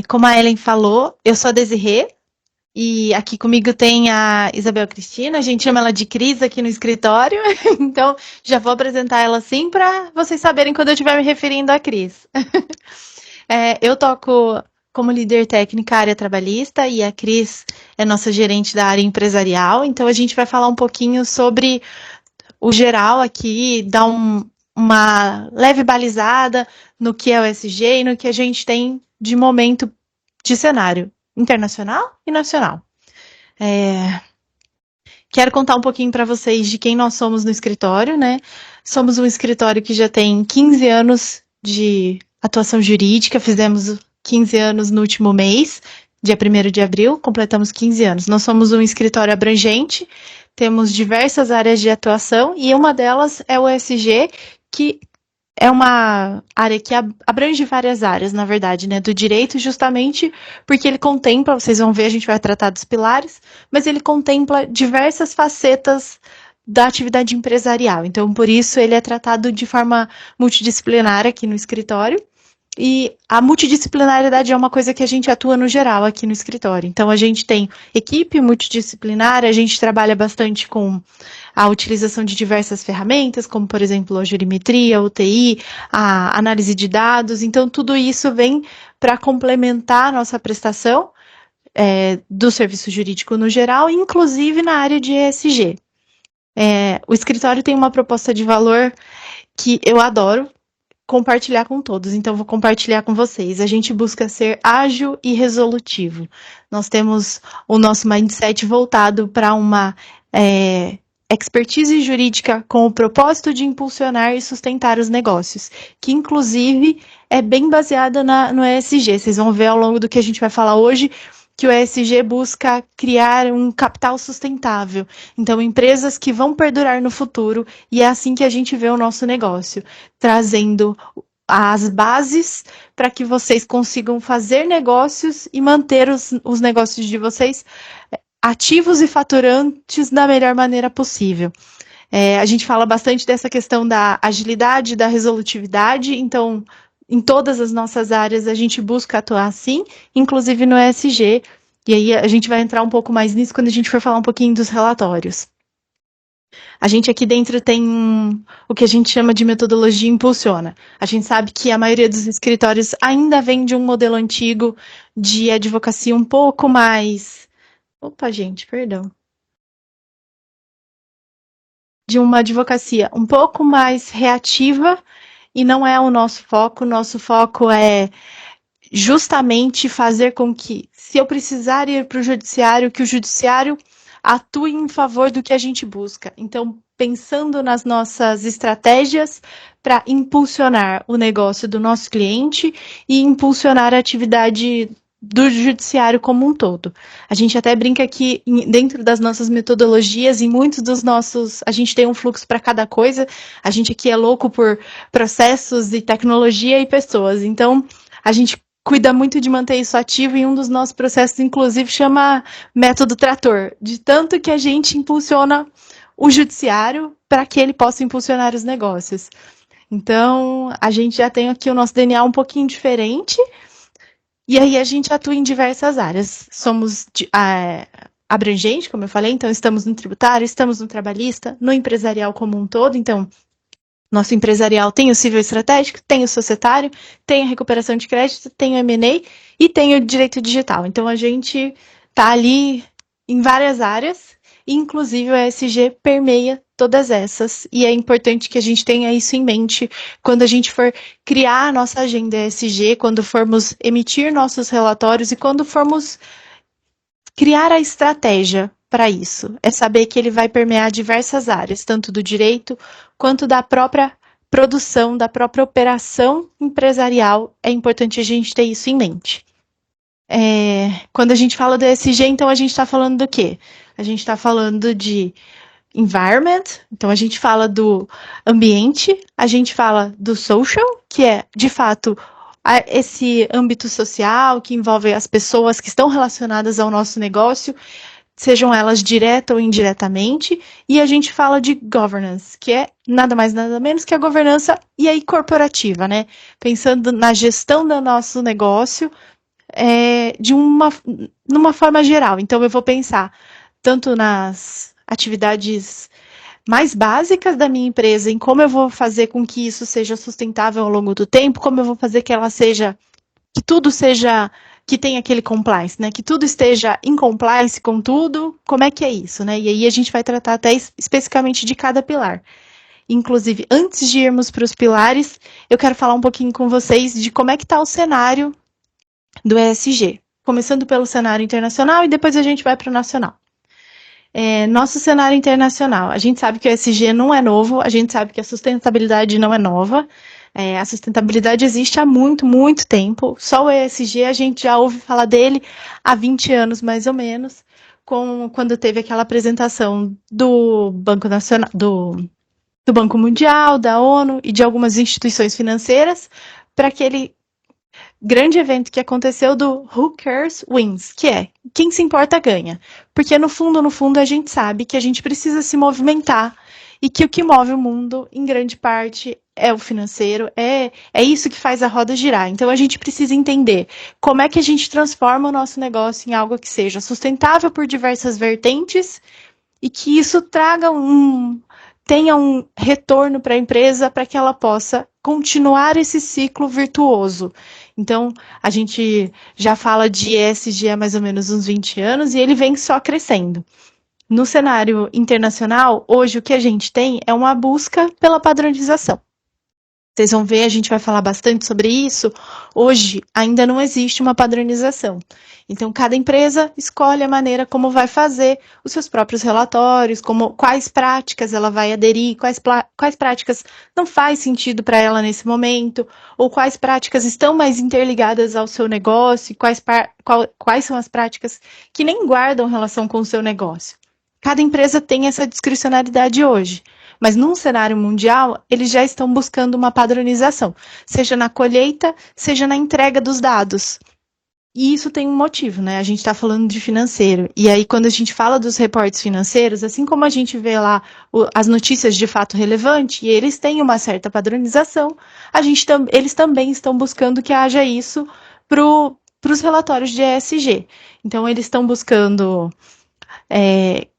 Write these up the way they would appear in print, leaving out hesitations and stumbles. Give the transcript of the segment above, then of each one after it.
Como a Ellen falou, eu sou a Desirê, e aqui comigo tem a Isabel Cristina, a gente chama ela de Cris aqui no escritório, então já vou apresentar ela assim para vocês saberem quando eu estiver me referindo a Cris. Eu toco como líder técnica área trabalhista e a Cris é nossa gerente da área empresarial, então a gente vai falar um pouquinho sobre o geral aqui, dar uma leve balizada no que é o SG e no que a gente tem de momento de cenário internacional e nacional. Quero contar um pouquinho para vocês de quem nós somos no escritório, né? Somos um escritório que já tem 15 anos de atuação jurídica, fizemos 15 anos no último mês, dia 1º de abril, completamos 15 anos. Nós somos um escritório abrangente, temos diversas áreas de atuação e uma delas é o ESG, que é uma área que abrange várias áreas, na verdade, né, do direito, justamente porque ele contempla, vocês vão ver, a gente vai tratar dos pilares, mas ele contempla diversas facetas da atividade empresarial. Então, por isso, ele é tratado de forma multidisciplinar aqui no escritório. E a multidisciplinariedade é uma coisa que a gente atua no geral aqui no escritório. Então, a gente tem equipe multidisciplinar, a gente trabalha bastante com a utilização de diversas ferramentas, como, por exemplo, a jurimetria, a UTI, a análise de dados. Então, tudo isso vem para complementar a nossa prestação do serviço jurídico no geral, inclusive na área de ESG. O escritório tem uma proposta de valor que eu adoro compartilhar com todos, então vou compartilhar com vocês. A gente busca ser ágil e resolutivo. Nós temos o nosso mindset voltado para uma expertise jurídica com o propósito de impulsionar e sustentar os negócios, que inclusive é bem baseada no ESG. Vocês vão ver ao longo do que a gente vai falar hoje que o ESG busca criar um capital sustentável. Então, empresas que vão perdurar no futuro, e é assim que a gente vê o nosso negócio, trazendo as bases para que vocês consigam fazer negócios e manter os negócios de vocês ativos e faturantes da melhor maneira possível. A gente fala bastante dessa questão da agilidade, da resolutividade, então em todas as nossas áreas a gente busca atuar assim, inclusive no ESG, e aí a gente vai entrar um pouco mais nisso quando a gente for falar um pouquinho dos relatórios. A gente aqui dentro tem o que a gente chama de metodologia impulsiona. A gente sabe que a maioria dos escritórios ainda vem de um modelo antigo de advocacia um pouco mais... Opa, gente, perdão. De uma advocacia um pouco mais reativa, e não é o nosso foco. Nosso foco é justamente fazer com que, se eu precisar ir para o judiciário, que o judiciário atue em favor do que a gente busca. Então, pensando nas nossas estratégias para impulsionar o negócio do nosso cliente e impulsionar a atividade do judiciário como um todo. A gente até brinca que dentro das nossas metodologias, em muitos dos nossos, a gente tem um fluxo para cada coisa. A gente aqui é louco por processos e tecnologia e pessoas. Então, a gente cuida muito de manter isso ativo, e um dos nossos processos, inclusive, chama método trator, de tanto que a gente impulsiona o judiciário para que ele possa impulsionar os negócios. Então, a gente já tem aqui o nosso DNA um pouquinho diferente, e aí a gente atua em diversas áreas. Somos abrangente, como eu falei, então estamos no tributário, estamos no trabalhista, no empresarial como um todo. Então, nosso empresarial tem o civil estratégico, tem o societário, tem a recuperação de crédito, tem o M&A e tem o direito digital. Então, a gente está ali em várias áreas, e inclusive o ESG permeia todas essas, e é importante que a gente tenha isso em mente quando a gente for criar a nossa agenda ESG, quando formos emitir nossos relatórios e quando formos criar a estratégia para isso. É saber que ele vai permear diversas áreas, tanto do direito quanto da própria produção, da própria operação empresarial. É importante a gente ter isso em mente. Quando a gente fala do ESG, então a gente está falando do quê? A gente está falando de environment, então a gente fala do ambiente, a gente fala do social, que é, de fato, esse âmbito social que envolve as pessoas que estão relacionadas ao nosso negócio, sejam elas direta ou indiretamente, e a gente fala de governance, que é nada mais nada menos que a governança e aí corporativa, né? Pensando na gestão do nosso negócio, numa forma geral. Então, eu vou pensar tanto nas atividades mais básicas da minha empresa, em como eu vou fazer com que isso seja sustentável ao longo do tempo, como eu vou fazer que tudo seja, que tenha aquele compliance, né? Que tudo esteja em compliance com tudo, como é que é isso, né? E aí a gente vai tratar até especificamente de cada pilar. Inclusive, antes de irmos para os pilares, eu quero falar um pouquinho com vocês de como é que está o cenário do ESG. Começando pelo cenário internacional e depois a gente vai para o nacional. Nosso cenário internacional. A gente sabe que o ESG não é novo, a gente sabe que a sustentabilidade não é nova. A sustentabilidade existe há muito, muito tempo. Só o ESG a gente já ouve falar dele há 20 anos, mais ou menos, quando teve aquela apresentação do Banco Nacional, do Banco Mundial, da ONU e de algumas instituições financeiras, para aquele grande evento que aconteceu do Who Cares Wins, que é quem se importa ganha. Porque no fundo, a gente sabe que a gente precisa se movimentar e que o que move o mundo, em grande parte, é o financeiro, é isso que faz a roda girar. Então a gente precisa entender como é que a gente transforma o nosso negócio em algo que seja sustentável por diversas vertentes e que isso tenha um retorno para a empresa para que ela possa continuar esse ciclo virtuoso. Então, a gente já fala de ESG há mais ou menos uns 20 anos e ele vem só crescendo. No cenário internacional, hoje o que a gente tem é uma busca pela padronização. Vocês vão ver, a gente vai falar bastante sobre isso. Hoje ainda não existe uma padronização. Então, cada empresa escolhe a maneira como vai fazer os seus próprios relatórios, quais práticas ela vai aderir, quais práticas não faz sentido para ela nesse momento, ou quais práticas estão mais interligadas ao seu negócio, quais são as práticas que nem guardam relação com o seu negócio. Cada empresa tem essa discricionariedade hoje. Mas num cenário mundial, eles já estão buscando uma padronização, seja na colheita, seja na entrega dos dados. E isso tem um motivo, né? A gente está falando de financeiro. E aí, quando a gente fala dos reportes financeiros, assim como a gente vê lá as notícias de fato relevante, e eles têm uma certa padronização, eles também estão buscando que haja isso para os relatórios de ESG. Então, eles estão buscando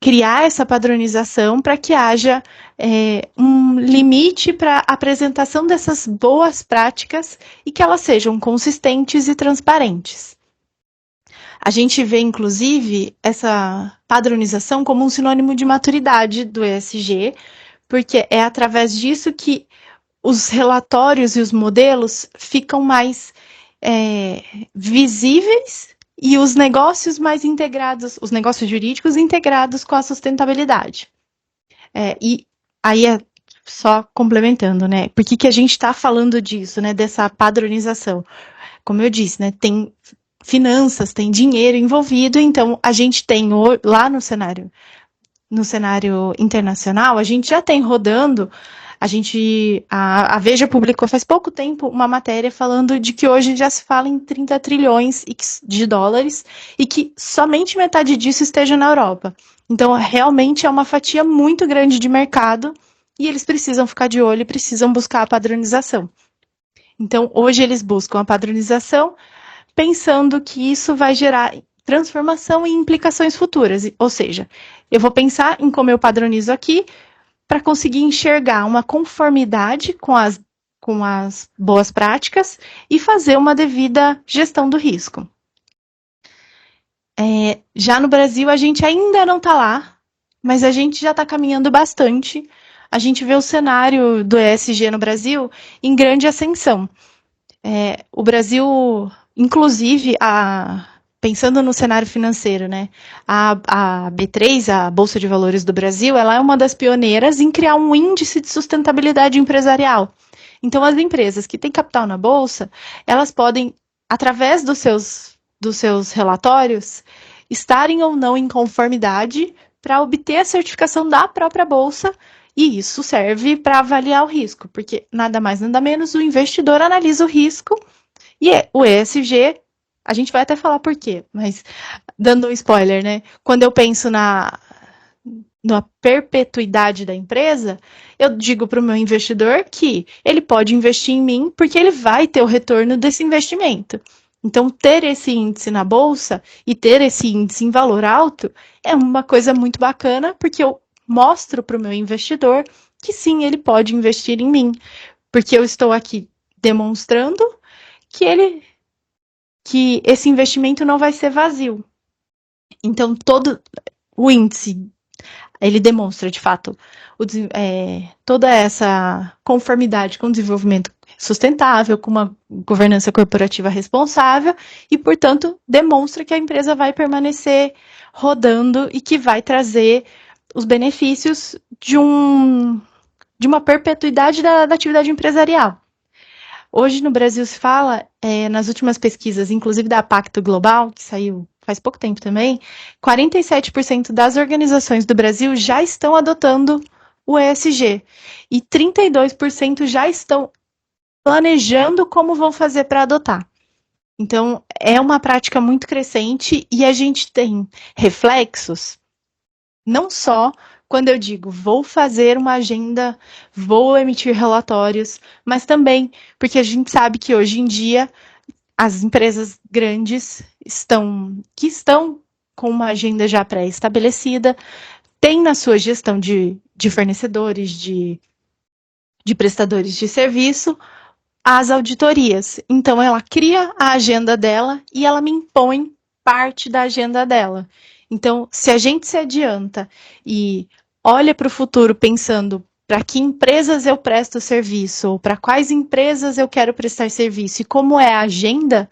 criar essa padronização para que haja um limite para a apresentação dessas boas práticas e que elas sejam consistentes e transparentes. A gente vê, inclusive, essa padronização como um sinônimo de maturidade do ESG, porque é através disso que os relatórios e os modelos ficam mais visíveis e os negócios mais integrados, os negócios jurídicos integrados com a sustentabilidade. E aí só complementando, né? Por que a gente está falando disso, né? Dessa padronização? Como eu disse, né? Tem finanças, tem dinheiro envolvido, então a gente tem lá no cenário internacional, a gente já tem rodando. A Veja publicou faz pouco tempo uma matéria falando de que hoje já se fala em 30 trilhões de dólares e que somente metade disso esteja na Europa. Então, realmente é uma fatia muito grande de mercado e eles precisam ficar de olho e precisam buscar a padronização. Então, hoje eles buscam a padronização pensando que isso vai gerar transformação e implicações futuras. Ou seja, eu vou pensar em como eu padronizo aqui para conseguir enxergar uma conformidade com as boas práticas e fazer uma devida gestão do risco. Já no Brasil, a gente ainda não está lá, mas a gente já está caminhando bastante. A gente vê o cenário do ESG no Brasil em grande ascensão. O Brasil, inclusive, pensando no cenário financeiro, né? A B3, a Bolsa de Valores do Brasil, ela é uma das pioneiras em criar um índice de sustentabilidade empresarial. Então, as empresas que têm capital na Bolsa, elas podem, através dos seus relatórios, estarem ou não em conformidade para obter a certificação da própria Bolsa, e isso serve para avaliar o risco, porque nada mais, nada menos, o investidor analisa o risco e o ESG. A gente vai até falar por quê, mas dando um spoiler, né? Quando eu penso na perpetuidade da empresa, eu digo para o meu investidor que ele pode investir em mim porque ele vai ter o retorno desse investimento. Então, ter esse índice na bolsa e ter esse índice em valor alto é uma coisa muito bacana, porque eu mostro para o meu investidor que sim, ele pode investir em mim, porque eu estou aqui demonstrando que que esse investimento não vai ser vazio. Então, todo o índice, ele demonstra, de fato, toda essa conformidade com o desenvolvimento sustentável, com uma governança corporativa responsável e, portanto, demonstra que a empresa vai permanecer rodando e que vai trazer os benefícios de uma perpetuidade da atividade empresarial. Hoje no Brasil se fala, nas últimas pesquisas, inclusive da Pacto Global, que saiu faz pouco tempo também, 47% das organizações do Brasil já estão adotando o ESG e 32% já estão planejando como vão fazer para adotar. Então, é uma prática muito crescente e a gente tem reflexos não só quando eu digo vou fazer uma agenda, vou emitir relatórios, mas também porque a gente sabe que hoje em dia as empresas grandes que estão com uma agenda já pré-estabelecida, têm na sua gestão de fornecedores, de prestadores de serviço, as auditorias. Então, ela cria a agenda dela e ela me impõe parte da agenda dela. Então, se a gente se adianta e olha para o futuro pensando para que empresas eu presto serviço, ou para quais empresas eu quero prestar serviço, e como é a agenda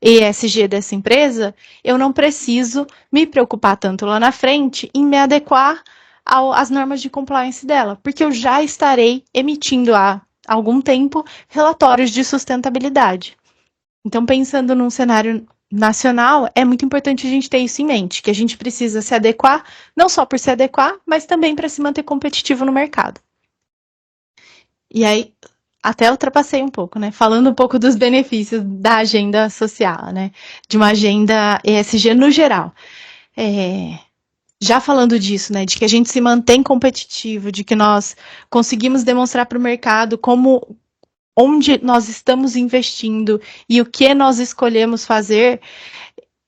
ESG dessa empresa, eu não preciso me preocupar tanto lá na frente em me adequar às normas de compliance dela, porque eu já estarei emitindo há algum tempo relatórios de sustentabilidade. Então, pensando num cenário nacional, é muito importante a gente ter isso em mente, que a gente precisa se adequar, não só por se adequar, mas também para se manter competitivo no mercado. E aí, até ultrapassei um pouco, né? Falando um pouco dos benefícios da agenda social, né? De uma agenda ESG no geral. Já falando disso, né? De que a gente se mantém competitivo, de que nós conseguimos demonstrar para o mercado onde nós estamos investindo e o que nós escolhemos fazer,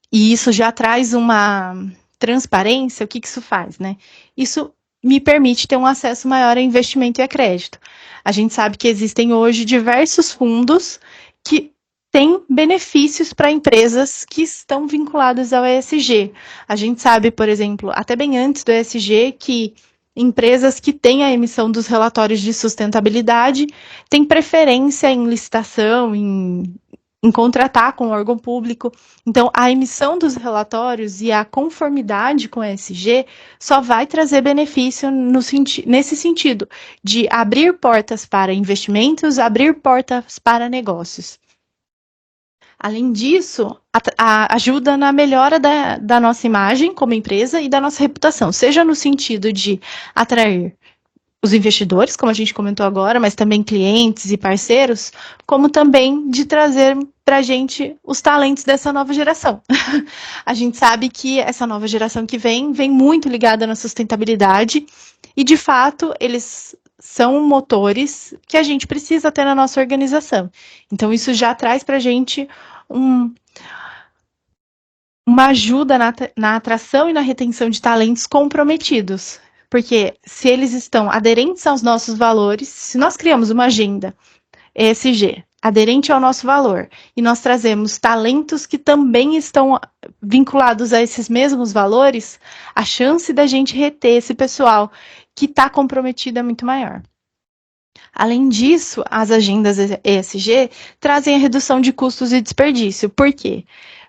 e isso já traz uma transparência, o que isso faz, né? Isso me permite ter um acesso maior a investimento e a crédito. A gente sabe que existem hoje diversos fundos que têm benefícios para empresas que estão vinculadas ao ESG. A gente sabe, por exemplo, até bem antes do ESG, que empresas que têm a emissão dos relatórios de sustentabilidade têm preferência em licitação, em contratar com o órgão público. Então, a emissão dos relatórios e a conformidade com o ESG só vai trazer benefício nesse sentido, de abrir portas para investimentos, abrir portas para negócios. Além disso, ajuda na melhora da nossa imagem como empresa e da nossa reputação, seja no sentido de atrair os investidores, como a gente comentou agora, mas também clientes e parceiros, como também de trazer para a gente os talentos dessa nova geração. A gente sabe que essa nova geração que vem muito ligada na sustentabilidade e, de fato, eles são motores que a gente precisa ter na nossa organização. Então, isso já traz para a gente uma ajuda na atração e na retenção de talentos comprometidos. Porque se eles estão aderentes aos nossos valores, se nós criamos uma agenda ESG aderente ao nosso valor e nós trazemos talentos que também estão vinculados a esses mesmos valores, a chance da gente reter esse pessoal que está comprometido é muito maior. Além disso, as agendas ESG trazem a redução de custos e desperdício. Por quê?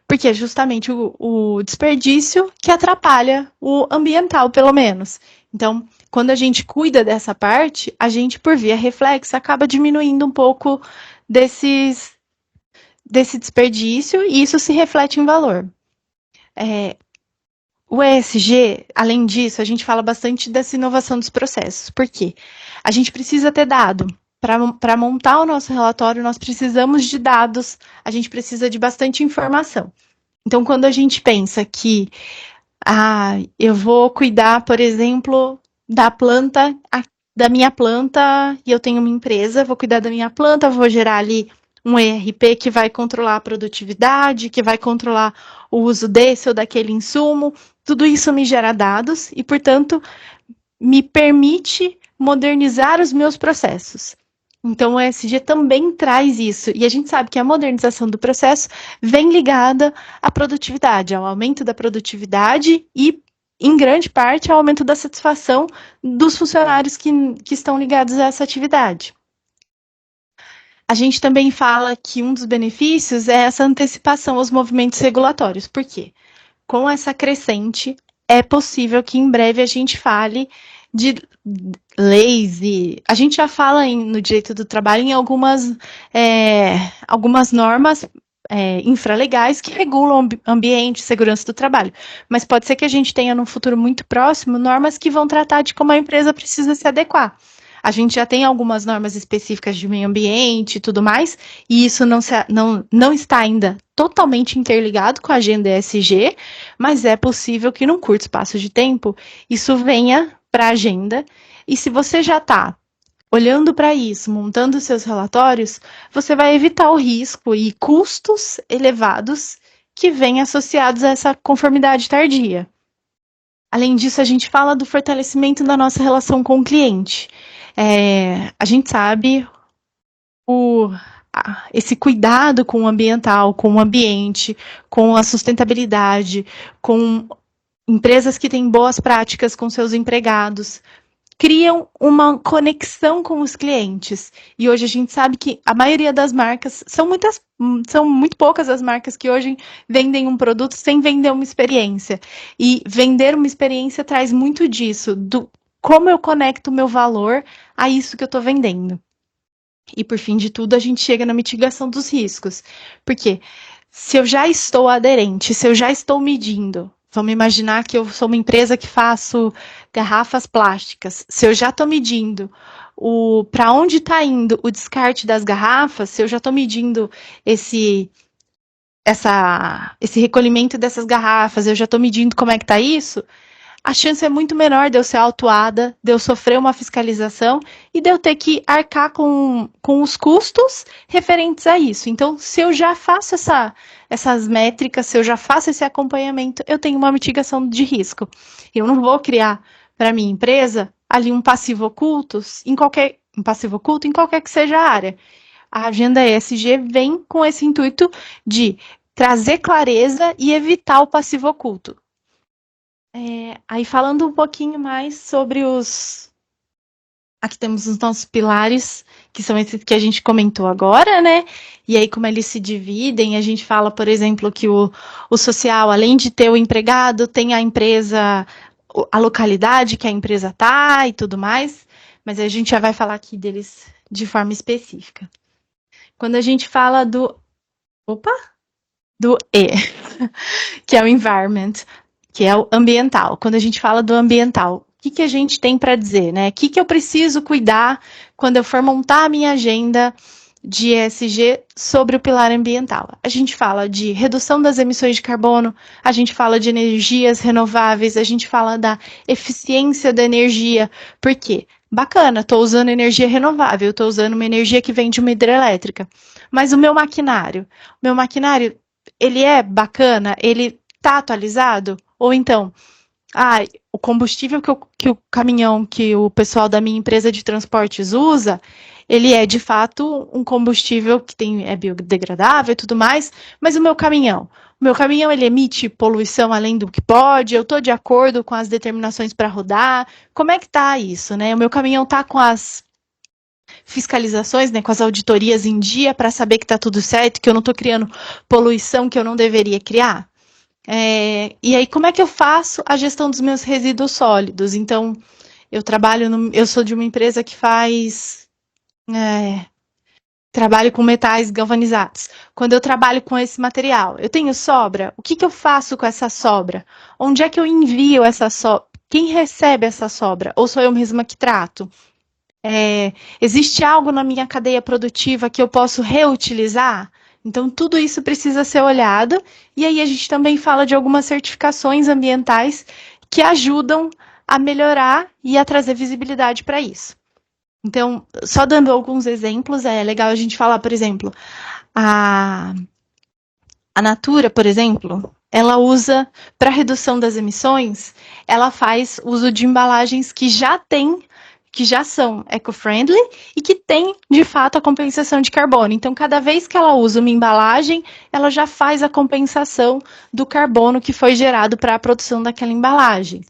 Porque é justamente o desperdício que atrapalha o ambiental, pelo menos. Então, quando a gente cuida dessa parte, a gente, por via reflexa, acaba diminuindo um pouco desse desperdício e isso se reflete em valor. O ESG, além disso, a gente fala bastante dessa inovação dos processos. Por quê? A gente precisa ter dado. Para montar o nosso relatório, nós precisamos de dados, a gente precisa de bastante informação. Então, quando a gente pensa que eu vou cuidar, por exemplo, da minha planta, e eu tenho uma empresa, vou cuidar da minha planta, vou gerar ali um ERP que vai controlar a produtividade, que vai controlar o uso desse ou daquele insumo. Tudo isso me gera dados e, portanto, me permite modernizar os meus processos. Então, o ESG também traz isso. E a gente sabe que a modernização do processo vem ligada à produtividade, ao aumento da produtividade e, em grande parte, ao aumento da satisfação dos funcionários que estão ligados a essa atividade. A gente também fala que um dos benefícios é essa antecipação aos movimentos regulatórios. Por quê? Com essa crescente, é possível que em breve a gente fale de leis e a gente já fala no direito do trabalho em algumas normas infralegais que regulam ambiente, segurança do trabalho. Mas pode ser que a gente tenha no futuro muito próximo normas que vão tratar de como a empresa precisa se adequar. A gente já tem algumas normas específicas de meio ambiente e tudo mais, e isso não está ainda totalmente interligado com a agenda ESG, mas é possível que num curto espaço de tempo isso venha para a agenda. E se você já está olhando para isso, montando seus relatórios, você vai evitar o risco e custos elevados que vêm associados a essa conformidade tardia. Além disso, a gente fala do fortalecimento da nossa relação com o cliente. A gente sabe esse cuidado com o ambiental, com o ambiente, com a sustentabilidade, com empresas que têm boas práticas com seus empregados, criam uma conexão com os clientes. E hoje a gente sabe que a maioria das marcas, são muito poucas as marcas que hoje vendem um produto sem vender uma experiência. E vender uma experiência traz muito disso, do como eu conecto o meu valor a isso que eu estou vendendo. E por fim de tudo, a gente chega na mitigação dos riscos. Porque se eu já estou aderente, se eu já estou medindo, vamos imaginar que eu sou uma empresa que faço garrafas plásticas. Se eu já estou medindo para onde está indo o descarte das garrafas, se eu já estou medindo esse recolhimento dessas garrafas, eu já estou medindo como é que está isso, a chance é muito menor de eu ser autuada, de eu sofrer uma fiscalização e de eu ter que arcar com os custos referentes a isso. Então, se eu já faço essas métricas, se eu já faço esse acompanhamento, eu tenho uma mitigação de risco. Eu não vou criar para minha empresa ali um passivo oculto em qualquer que seja a área. A agenda ESG vem com esse intuito de trazer clareza e evitar o passivo oculto. Aí falando um pouquinho mais sobre aqui temos os nossos pilares, que são esses que a gente comentou agora, né? E aí, como eles se dividem, a gente fala, por exemplo, que o social, além de ter o empregado, tem a empresa, a localidade que a empresa tá e tudo mais, mas a gente já vai falar aqui deles de forma específica. Quando a gente fala do E, que é o environment, que é o ambiental. Quando a gente fala do ambiental, o que a gente tem para dizer, né? O que eu preciso cuidar quando eu for montar a minha agenda de ESG sobre o pilar ambiental? A gente fala de redução das emissões de carbono, a gente fala de energias renováveis, a gente fala da eficiência da energia. Por quê? Bacana, estou usando energia renovável, estou usando uma energia que vem de uma hidrelétrica. Mas o meu maquinário, ele é bacana? Ele está atualizado? Ou então, o combustível que o caminhão, que o pessoal da minha empresa de transportes usa, ele é de fato um combustível que é biodegradável e tudo mais, mas o meu caminhão ele emite poluição além do que pode, eu estou de acordo com as determinações para rodar, como é que está isso, né? O meu caminhão está com as fiscalizações, né, com as auditorias em dia para saber que está tudo certo, que eu não estou criando poluição que eu não deveria criar? E aí, como é que eu faço a gestão dos meus resíduos sólidos? Então, eu sou de uma empresa que faz trabalho com metais galvanizados. Quando eu trabalho com esse material, eu tenho sobra? O que eu faço com essa sobra? Onde é que eu envio essa sobra? Quem recebe essa sobra? Ou sou eu mesma que trato? Existe algo na minha cadeia produtiva que eu posso reutilizar? Então, tudo isso precisa ser olhado. E aí, a gente também fala de algumas certificações ambientais que ajudam a melhorar e a trazer visibilidade para isso. Então, só dando alguns exemplos, é legal a gente falar, por exemplo, a, a Natura, por exemplo, ela usa, para redução das emissões, ela faz uso de embalagens que já são eco-friendly e que têm, de fato, a compensação de carbono. Então, cada vez que ela usa uma embalagem, ela já faz a compensação do carbono que foi gerado para a produção daquela embalagem.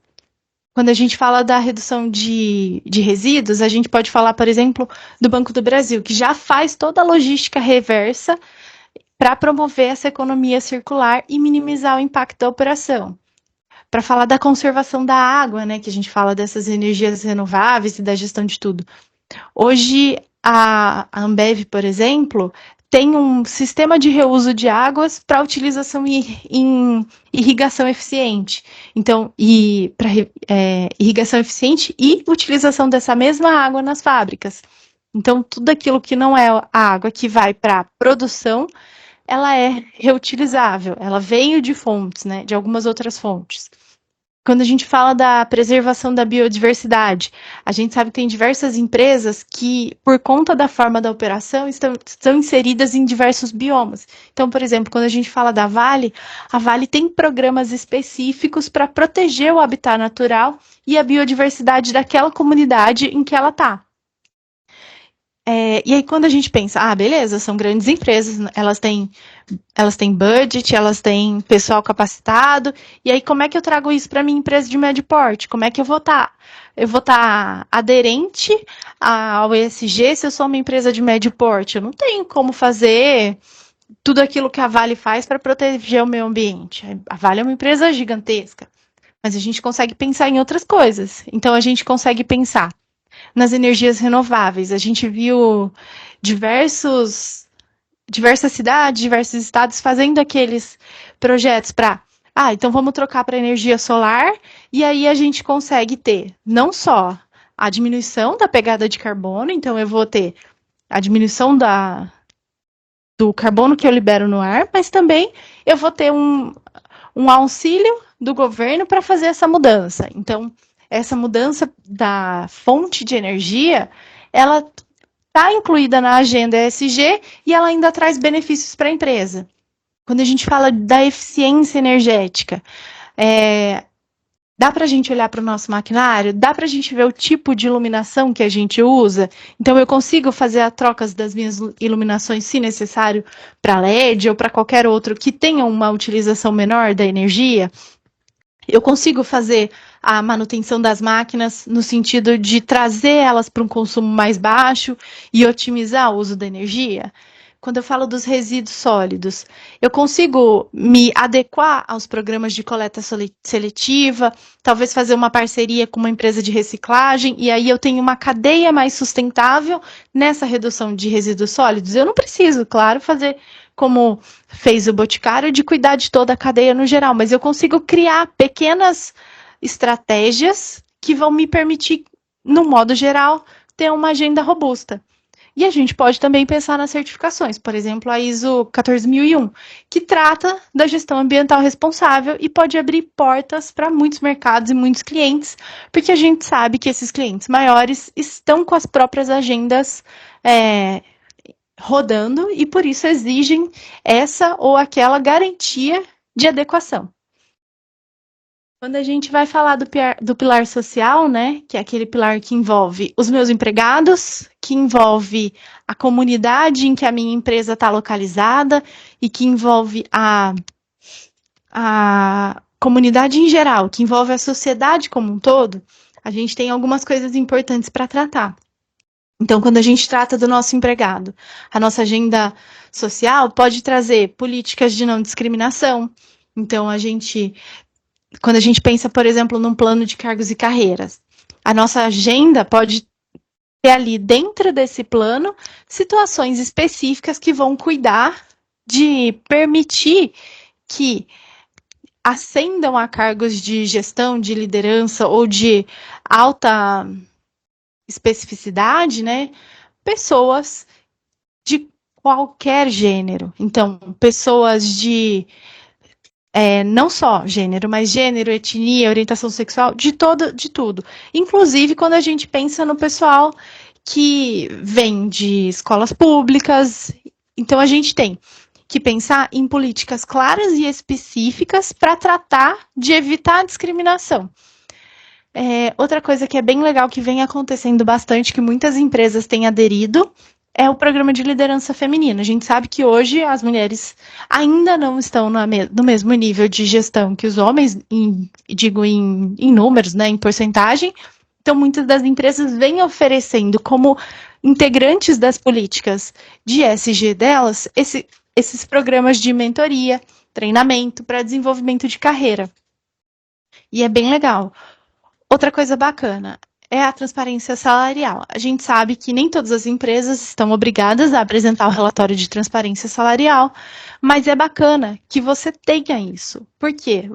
Quando a gente fala da redução de resíduos, a gente pode falar, por exemplo, do Banco do Brasil, que já faz toda a logística reversa para promover essa economia circular e minimizar o impacto da operação. Para falar da conservação da água, né, que a gente fala dessas energias renováveis e da gestão de tudo. Hoje, a Ambev, por exemplo, tem um sistema de reuso de águas para utilização em irrigação eficiente. Então, para irrigação eficiente e utilização dessa mesma água nas fábricas. Então, tudo aquilo que não é a água que vai para a produção, ela é reutilizável. Ela veio de fontes, né, de algumas outras fontes. Quando a gente fala da preservação da biodiversidade, a gente sabe que tem diversas empresas que, por conta da forma da operação, estão inseridas em diversos biomas. Então, por exemplo, quando a gente fala da Vale, a Vale tem programas específicos para proteger o habitat natural e a biodiversidade daquela comunidade em que ela está. E aí, quando a gente pensa, beleza, são grandes empresas, elas têm budget, elas têm pessoal capacitado, e aí como é que eu trago isso para minha empresa de médio porte? Como é que eu vou estar? Eu vou estar aderente ao ESG se eu sou uma empresa de médio porte? Eu não tenho como fazer tudo aquilo que a Vale faz para proteger o meio ambiente. A Vale é uma empresa gigantesca, mas a gente consegue pensar em outras coisas. Então, a gente consegue pensar nas energias renováveis. A gente viu diversas cidades, diversos estados fazendo aqueles projetos para, então vamos trocar para energia solar, e aí a gente consegue ter não só a diminuição da pegada de carbono, então eu vou ter a diminuição do carbono que eu libero no ar, mas também eu vou ter um auxílio do governo para fazer essa mudança. Então, essa mudança da fonte de energia, ela está incluída na agenda ESG e ela ainda traz benefícios para a empresa. Quando a gente fala da eficiência energética, dá para a gente olhar para o nosso maquinário? Dá para a gente ver o tipo de iluminação que a gente usa? Então, eu consigo fazer a troca das minhas iluminações, se necessário, para LED ou para qualquer outro que tenha uma utilização menor da energia? Eu consigo fazer a manutenção das máquinas no sentido de trazer elas para um consumo mais baixo e otimizar o uso da energia? Quando eu falo dos resíduos sólidos, eu consigo me adequar aos programas de coleta seletiva, talvez fazer uma parceria com uma empresa de reciclagem, e aí eu tenho uma cadeia mais sustentável nessa redução de resíduos sólidos? Eu não preciso, claro, fazer como fez o Boticário, de cuidar de toda a cadeia no geral, mas eu consigo criar pequenas estratégias que vão me permitir, no modo geral, ter uma agenda robusta. E a gente pode também pensar nas certificações, por exemplo, a ISO 14001, que trata da gestão ambiental responsável e pode abrir portas para muitos mercados e muitos clientes, porque a gente sabe que esses clientes maiores estão com as próprias agendas rodando e por isso exigem essa ou aquela garantia de adequação. Quando a gente vai falar do pilar social, né, que é aquele pilar que envolve os meus empregados, que envolve a comunidade em que a minha empresa está localizada e que envolve a comunidade em geral, que envolve a sociedade como um todo, a gente tem algumas coisas importantes para tratar. Então, quando a gente trata do nosso empregado, a nossa agenda social pode trazer políticas de não discriminação. Então, quando a gente pensa, por exemplo, num plano de cargos e carreiras, a nossa agenda pode ter ali dentro desse plano situações específicas que vão cuidar de permitir que ascendam a cargos de gestão, de liderança ou de alta especificidade, né? Pessoas de qualquer gênero. Então, pessoas de não só gênero, mas gênero, etnia, orientação sexual, de tudo. Inclusive, quando a gente pensa no pessoal que vêm de escolas públicas. Então, a gente tem que pensar em políticas claras e específicas para tratar de evitar a discriminação. Outra coisa que é bem legal, que vem acontecendo bastante, que muitas empresas têm aderido, é o programa de liderança feminina. A gente sabe que hoje as mulheres ainda não estão no mesmo nível de gestão que os homens, digo em números, né, em porcentagem. Então, muitas das empresas vêm oferecendo como integrantes das políticas de ESG delas esses programas de mentoria, treinamento para desenvolvimento de carreira. E é bem legal. Outra coisa bacana é a transparência salarial. A gente sabe que nem todas as empresas estão obrigadas a apresentar o relatório de transparência salarial, mas é bacana que você tenha isso. Por quê?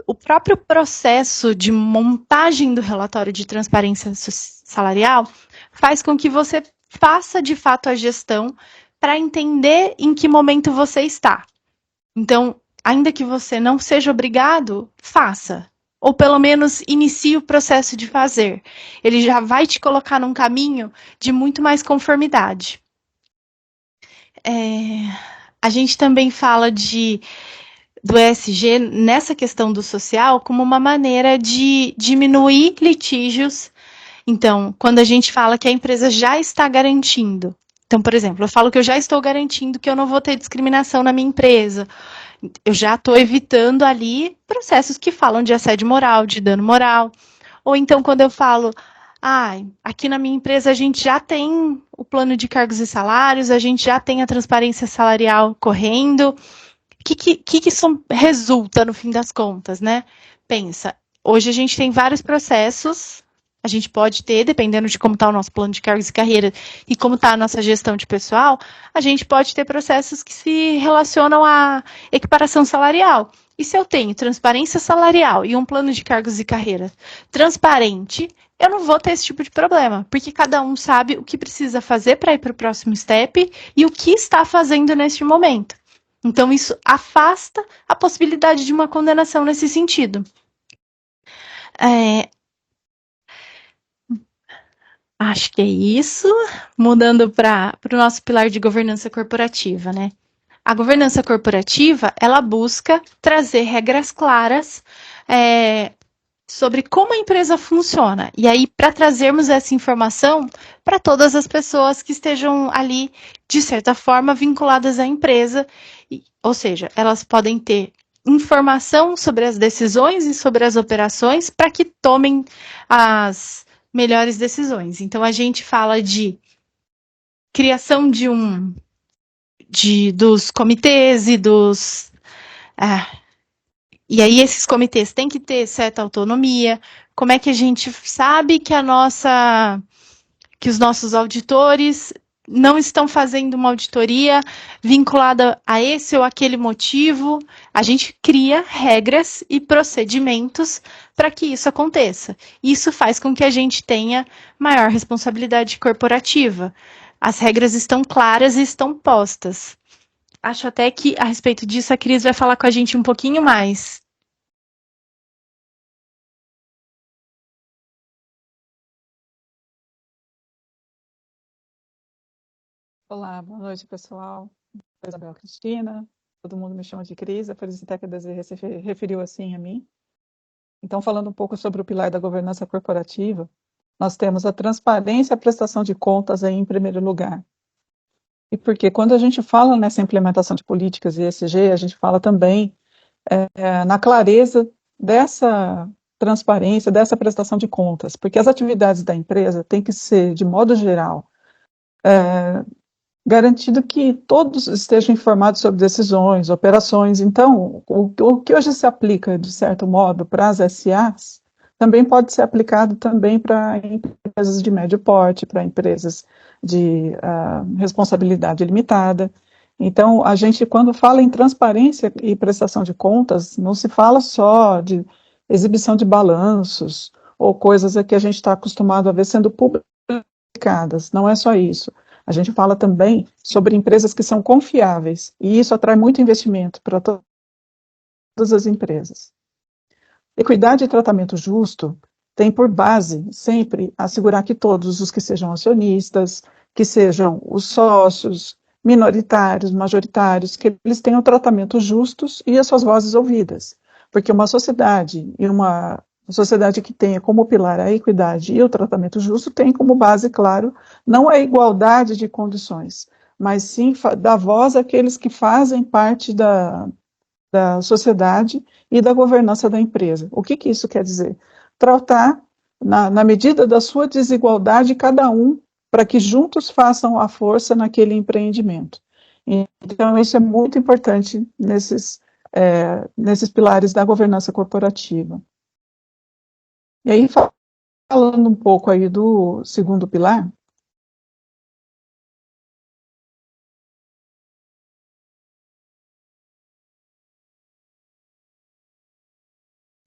O próprio processo de montagem do relatório de transparência salarial faz com que você faça de fato a gestão para entender em que momento você está. Então, ainda que você não seja obrigado, faça. Ou pelo menos inicie o processo de fazer. Ele já vai te colocar num caminho de muito mais conformidade. A gente também fala do ESG nessa questão do social como uma maneira de diminuir litígios. Então, quando a gente fala que a empresa já está garantindo, então, por exemplo, eu falo que eu já estou garantindo que eu não vou ter discriminação na minha empresa, eu já estou evitando ali processos que falam de assédio moral, de dano moral. Ou então, quando eu falo, aqui na minha empresa a gente já tem o plano de cargos e salários, a gente já tem a transparência salarial correndo. O que isso resulta no fim das contas, né? Pensa, hoje a gente tem vários processos, a gente pode ter, dependendo de como está o nosso plano de cargos e carreira e como está a nossa gestão de pessoal, a gente pode ter processos que se relacionam à equiparação salarial. E se eu tenho transparência salarial e um plano de cargos e carreira transparente, eu não vou ter esse tipo de problema, porque cada um sabe o que precisa fazer para ir para o próximo step e o que está fazendo neste momento. Então, isso afasta a possibilidade de uma condenação nesse sentido. Acho que é isso. Mudando para o nosso pilar de governança corporativa, né? A governança corporativa, ela busca trazer regras claras sobre como a empresa funciona. E aí, para trazermos essa informação para todas as pessoas que estejam ali, de certa forma, vinculadas à empresa. Ou seja, elas podem ter informação sobre as decisões e sobre as operações para que tomem as melhores decisões. Então, a gente fala de criação dos comitês e dos... e aí, esses comitês têm que ter certa autonomia. Como é que a gente sabe que que os nossos auditores não estão fazendo uma auditoria vinculada a esse ou aquele motivo? A gente cria regras e procedimentos para que isso aconteça. Isso faz com que a gente tenha maior responsabilidade corporativa. As regras estão claras e estão postas. Acho até que, a respeito disso, a Cris vai falar com a gente um pouquinho mais. Olá, boa noite, pessoal. Sou Isabel Cristina, todo mundo me chama de Cris, a Felicitar que se referiu assim a mim. Então, falando um pouco sobre o pilar da governança corporativa, nós temos a transparência e a prestação de contas aí em primeiro lugar. E porque quando a gente fala nessa implementação de políticas ESG, a gente fala também na clareza dessa transparência, dessa prestação de contas, porque as atividades da empresa têm que ser, de modo geral, garantido que todos estejam informados sobre decisões, operações. Então, o que hoje se aplica, de certo modo, para as SAs, também pode ser aplicado também para empresas de médio porte, para empresas de responsabilidade limitada. Então, a gente, quando fala em transparência e prestação de contas, não se fala só de exibição de balanços ou coisas que a gente está acostumado a ver sendo publicadas. Não é só isso. A gente fala também sobre empresas que são confiáveis, e isso atrai muito investimento para todas as empresas. Equidade e tratamento justo tem por base sempre assegurar que todos os que sejam acionistas, que sejam os sócios, minoritários, majoritários, que eles tenham tratamento justos e as suas vozes ouvidas. Porque uma sociedade e uma sociedade que tenha como pilar a equidade e o tratamento justo tem como base, claro, não a igualdade de condições, mas sim dar voz àqueles que fazem parte da sociedade e da governança da empresa. O que isso quer dizer? Tratar, na medida da sua desigualdade, cada um, para que juntos façam a força naquele empreendimento. Então, isso é muito importante nesses pilares da governança corporativa. E aí, falando um pouco aí do segundo pilar,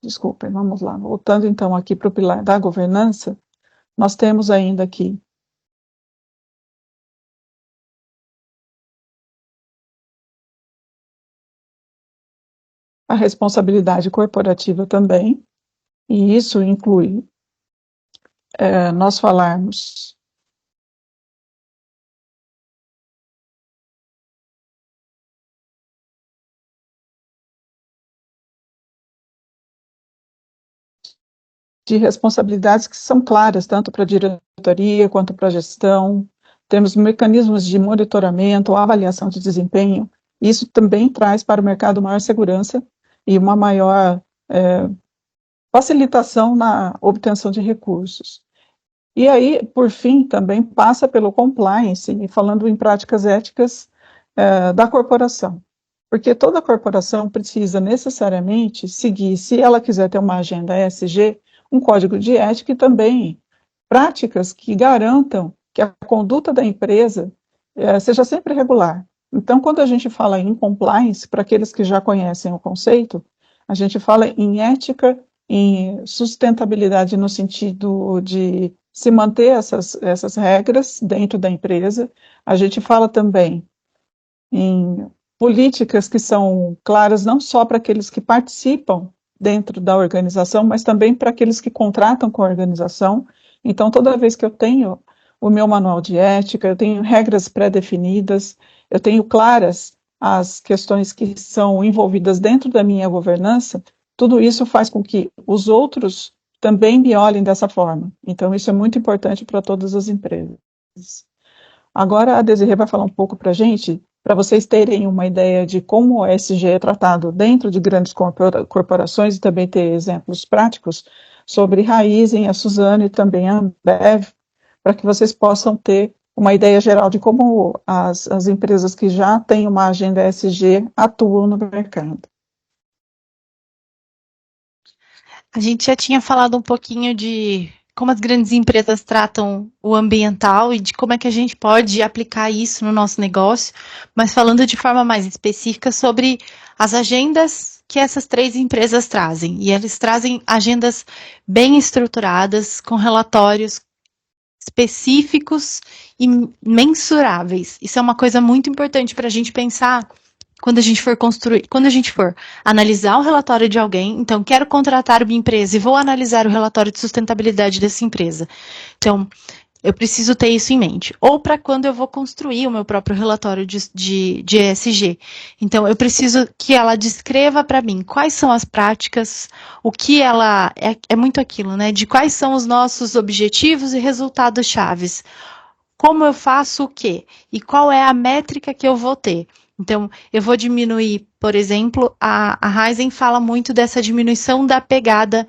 desculpem, vamos lá, voltando então aqui para o pilar da governança, nós temos ainda aqui a responsabilidade corporativa também, e isso inclui nós falarmos de responsabilidades que são claras, tanto para a diretoria quanto para a gestão. Temos mecanismos de monitoramento, avaliação de desempenho. Isso também traz para o mercado maior segurança e uma maior facilitação na obtenção de recursos. E aí, por fim, também passa pelo compliance, falando em práticas éticas da corporação. Porque toda corporação precisa necessariamente seguir, se ela quiser ter uma agenda ESG, um código de ética e também práticas que garantam que a conduta da empresa seja sempre regular. Então, quando a gente fala em compliance, para aqueles que já conhecem o conceito, a gente fala em ética, em sustentabilidade no sentido de se manter essas regras dentro da empresa. A gente fala também em políticas que são claras não só para aqueles que participam dentro da organização, mas também para aqueles que contratam com a organização. Então, toda vez que eu tenho o meu manual de ética, eu tenho regras pré-definidas, eu tenho claras as questões que são envolvidas dentro da minha governança, tudo isso faz com que os outros também me olhem dessa forma. Então, isso é muito importante para todas as empresas. Agora, a Desirê vai falar um pouco para a gente, para vocês terem uma ideia de como o ESG é tratado dentro de grandes corporações e também ter exemplos práticos sobre Raizen, a Suzano e também a Ambev, para que vocês possam ter uma ideia geral de como as empresas que já têm uma agenda ESG atuam no mercado. A gente já tinha falado um pouquinho de como as grandes empresas tratam o ambiental e de como é que a gente pode aplicar isso no nosso negócio, mas falando de forma mais específica sobre as agendas que essas três empresas trazem. E eles trazem agendas bem estruturadas, com relatórios específicos e mensuráveis. Isso é uma coisa muito importante para a gente pensar quando a gente for construir, quando a gente for analisar o relatório de alguém. Então, quero contratar uma empresa e vou analisar o relatório de sustentabilidade dessa empresa. Então, eu preciso ter isso em mente. Ou para quando eu vou construir o meu próprio relatório de ESG. Então, eu preciso que ela descreva para mim quais são as práticas, o que ela... É muito aquilo, né? De quais são os nossos objetivos e resultados chaves. Como eu faço o quê? E qual é a métrica que eu vou ter? Então, eu vou diminuir, por exemplo, a Raizen fala muito dessa diminuição da pegada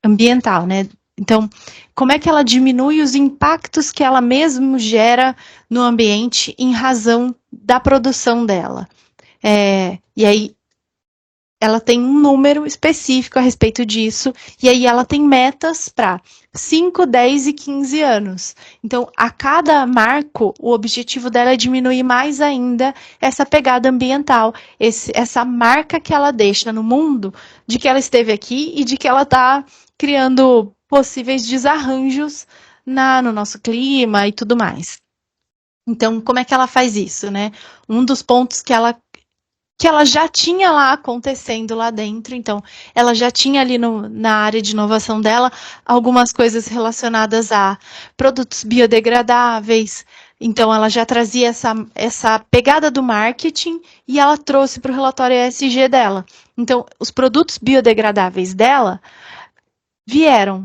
ambiental, né? Então, como é que ela diminui os impactos que ela mesmo gera no ambiente em razão da produção dela? E aí, ela tem um número específico a respeito disso, e aí ela tem metas para 5, 10 e 15 anos. Então, a cada marco, o objetivo dela é diminuir mais ainda essa pegada ambiental, essa marca que ela deixa no mundo de que ela esteve aqui e de que ela está criando possíveis desarranjos no nosso clima e tudo mais. Então, como é que ela faz isso, né? Um dos pontos que ela que ela já tinha lá acontecendo lá dentro. Então, ela já tinha ali na área de inovação dela algumas coisas relacionadas a produtos biodegradáveis. Então, ela já trazia essa pegada do marketing e ela trouxe para o relatório ESG dela. Então, os produtos biodegradáveis dela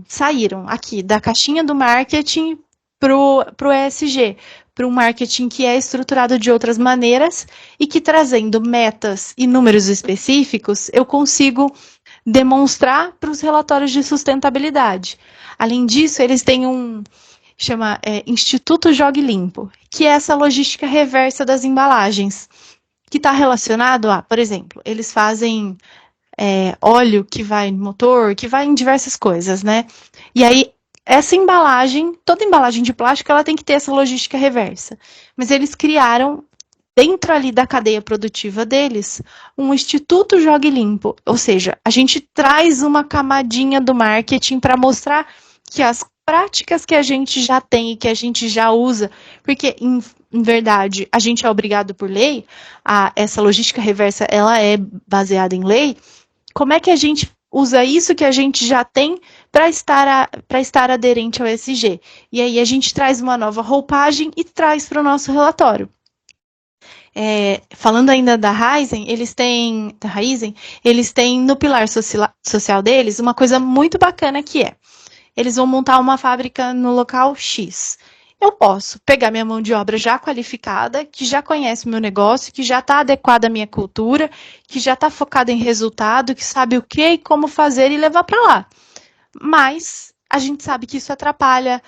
saíram aqui da caixinha do marketing pro ESG, para um marketing que é estruturado de outras maneiras e que, trazendo metas e números específicos, eu consigo demonstrar para os relatórios de sustentabilidade. Além disso, eles têm chama Instituto Jogue Limpo, que é essa logística reversa das embalagens, que está relacionado a, por exemplo, eles fazem óleo que vai no motor, que vai em diversas coisas, né? E aí, essa embalagem, toda embalagem de plástico, ela tem que ter essa logística reversa. Mas eles criaram, dentro ali da cadeia produtiva deles, um Instituto Jogue Limpo. Ou seja, a gente traz uma camadinha do marketing para mostrar que as práticas que a gente já tem e que a gente já usa, porque, em verdade, a gente é obrigado por lei, essa logística reversa, ela é baseada em lei. Como é que a gente usa isso que a gente já tem para estar aderente ao ESG? E aí a gente traz uma nova roupagem e traz para o nosso relatório. Falando ainda da Raizen, eles têm no pilar social deles uma coisa muito bacana que eles vão montar uma fábrica no local X. Eu posso pegar minha mão de obra já qualificada, que já conhece o meu negócio, que já está adequada à minha cultura, que já está focada em resultado, que sabe o que e como fazer e levar para lá. Mas a gente sabe que isso atrapalha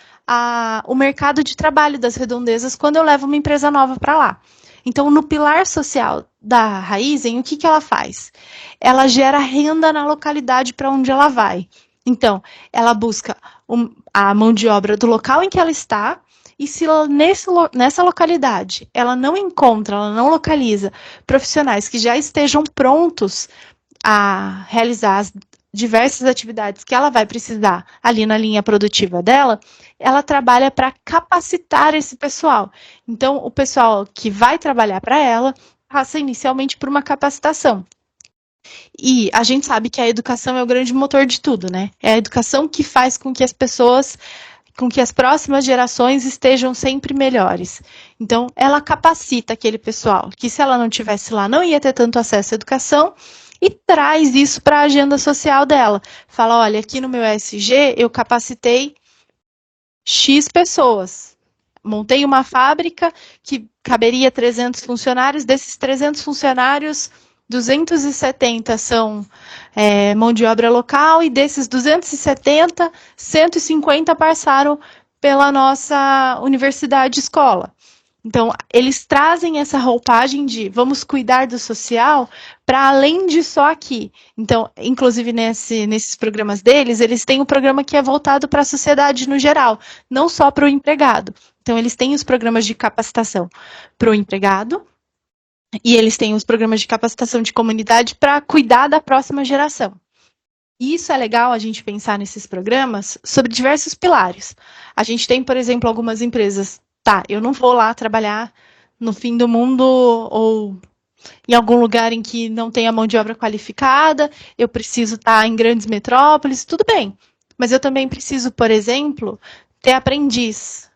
o mercado de trabalho das redondezas quando eu levo uma empresa nova para lá. Então, no pilar social da Raizen, o que ela faz? Ela gera renda na localidade para onde ela vai. Então, ela busca a mão de obra do local em que ela está, e se nessa localidade ela não localiza profissionais que já estejam prontos a realizar as diversas atividades que ela vai precisar ali na linha produtiva dela, ela trabalha para capacitar esse pessoal. Então, o pessoal que vai trabalhar para ela passa inicialmente por uma capacitação. E a gente sabe que a educação é o grande motor de tudo, né? É a educação que faz com que as próximas gerações estejam sempre melhores. Então, ela capacita aquele pessoal, que se ela não tivesse lá, não ia ter tanto acesso à educação, e traz isso para a agenda social dela. Fala, olha, aqui no meu ESG, eu capacitei X pessoas. Montei uma fábrica que caberia 300 funcionários, desses 300 funcionários, 270 são mão de obra local, e desses 270, 150 passaram pela nossa universidade escola. Então, eles trazem essa roupagem de vamos cuidar do social para além de só aqui. Então, inclusive nesses programas deles, eles têm um programa que é voltado para a sociedade no geral, não só para o empregado. Então, eles têm os programas de capacitação para o empregado, e eles têm os programas de capacitação de comunidade para cuidar da próxima geração. E isso é legal a gente pensar nesses programas sobre diversos pilares. A gente tem, por exemplo, algumas empresas. Eu não vou lá trabalhar no fim do mundo ou em algum lugar em que não tenha mão de obra qualificada, eu preciso estar em grandes metrópoles, tudo bem. Mas eu também preciso, por exemplo, ter aprendiz,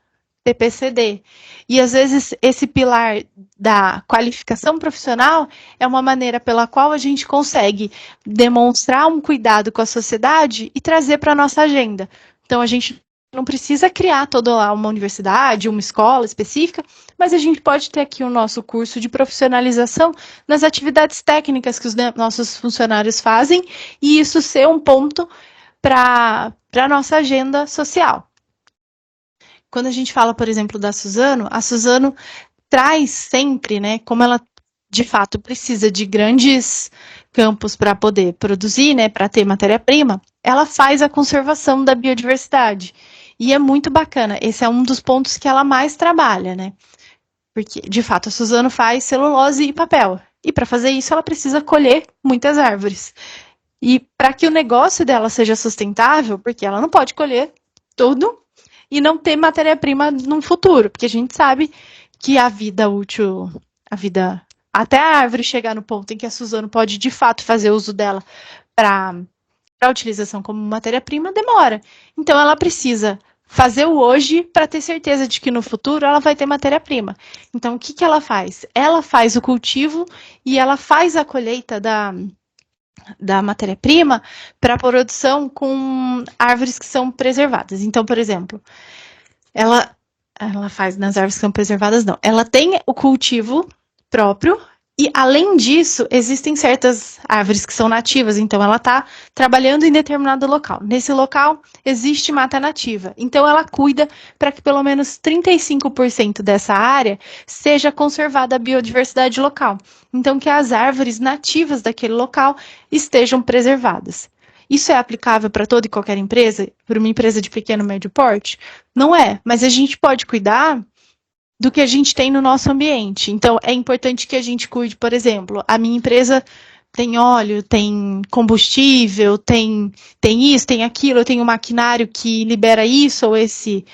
ter PCD. E às vezes esse pilar da qualificação profissional é uma maneira pela qual a gente consegue demonstrar um cuidado com a sociedade e trazer para a nossa agenda. Então a gente não precisa criar toda uma universidade, uma escola específica, mas a gente pode ter aqui o nosso curso de profissionalização nas atividades técnicas que os nossos funcionários fazem, e isso ser um ponto para a nossa agenda social. Quando a gente fala, por exemplo, da Suzano, a Suzano traz sempre, né, como ela de fato precisa de grandes campos para poder produzir, né, para ter matéria-prima, ela faz a conservação da biodiversidade. E é muito bacana, esse é um dos pontos que ela mais trabalha, né? Porque, de fato, a Suzano faz celulose e papel. E para fazer isso, ela precisa colher muitas árvores. E para que o negócio dela seja sustentável, porque ela não pode colher tudo e não ter matéria-prima no futuro, porque a gente sabe que a vida útil, a vida até a árvore chegar no ponto em que a Suzano pode, de fato, fazer uso dela para a utilização como matéria-prima, demora. Então, ela precisa fazer o hoje para ter certeza de que no futuro ela vai ter matéria-prima. Então, o que, que ela faz? Ela faz o cultivo e ela faz a colheita da matéria-prima para a produção com árvores que são preservadas. Então, por exemplo, ela faz nas árvores que são preservadas, não. Ela tem o cultivo próprio e, além disso, existem certas árvores que são nativas. Então, ela está trabalhando em determinado local. Nesse local, existe mata nativa. Então, ela cuida para que pelo menos 35% dessa área seja conservada a biodiversidade local. Então, que as árvores nativas daquele local estejam preservadas. Isso é aplicável para toda e qualquer empresa? Para uma empresa de pequeno e médio porte? Não é, mas a gente pode cuidar do que a gente tem no nosso ambiente. Então, é importante que a gente cuide, por exemplo, a minha empresa tem óleo, tem combustível, tem isso, tem aquilo, eu tenho um maquinário que libera isso, ou esse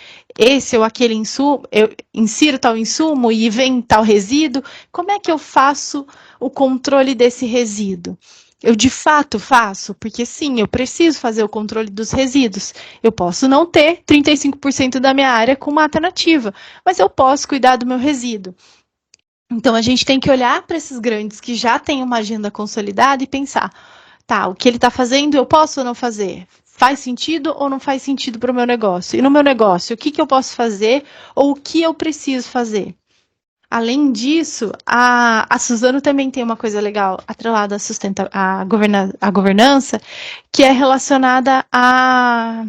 ou aquele insumo, eu insiro tal insumo e vem tal resíduo. Como é que eu faço o controle desse resíduo? Eu de fato faço, porque sim, eu preciso fazer o controle dos resíduos. Eu posso não ter 35% da minha área com mata nativa, mas eu posso cuidar do meu resíduo. Então, a gente tem que olhar para esses grandes que já têm uma agenda consolidada e pensar, tá, o que ele está fazendo, eu posso ou não fazer? Faz sentido ou não faz sentido para o meu negócio? E no meu negócio, o que, que eu posso fazer ou o que eu preciso fazer? Além disso, a Suzano também tem uma coisa legal atrelada à governança, que é relacionada a